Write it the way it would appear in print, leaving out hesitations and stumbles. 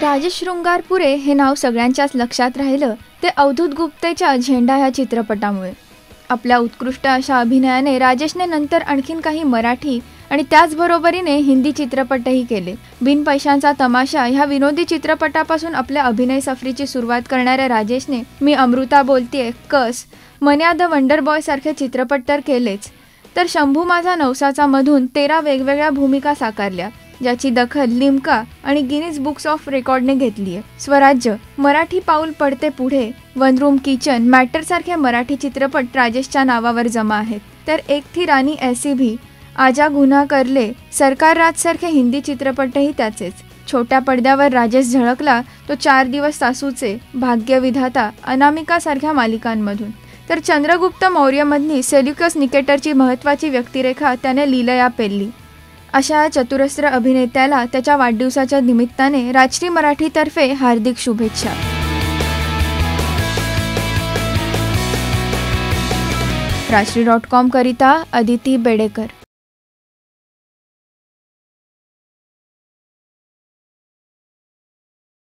राजेश शृंगारपुरे हे नाव सगळ्यांच्याच लक्षात राहिलं ते अवधूत गुप्तेच्या झेंडा ह्या चित्रपटामुळे। आपल्या उत्कृष्ट अशा अभिनयाने राजेशने नंतर आणखीन काही मराठी आणि त्याचबरोबरीने हिंदी चित्रपटही केले। बिन पैशांचा तमाशा ह्या विनोदी चित्रपटापासून आपल्या अभिनय सफरीची सुरुवात करणाऱ्या राजेशने मी अमृता बोलतेय, कस, मन्या द वंडर बॉय सारखे चित्रपट तर केलेच, तर शंभू माझा नवसाचा मधून 13 वेगवेगळ्या भूमिका साकारल्या, ज्याची दखल लिम्का आणि गिनीज बुक्स ऑफ रेकॉर्डने घेतली आहे। स्वराज्य, मराठी पाऊल पडते पुढे, वन रूम किचन, मॅटर सारखे मराठी चित्रपट राजेशच्या नावावर जमा आहेत। तर एक थी रानी ऐसी भी, आजा गुन्हा करले, सरकार राज सारखे हिंदी चित्रपटही त्याचेच। छोट्या पडद्यावर राजेश झळकला तो 4 दिवस सासूचे, भाग्यविधाता, अनामिका सारख्या मालिकांमधून। तर चंद्रगुप्त मौर्यमधली सेल्युकस निकेटरची महत्त्वाची व्यक्तिरेखा त्याने लीलया पेलली। अशा चतुरस्र अभिनेत्याला त्याच्या वाढदिवसाच्या निमित्ताने राजश्री मराठीतर्फे हार्दिक शुभेच्छा। राजश्री.com करिता अदिती बेडेकर।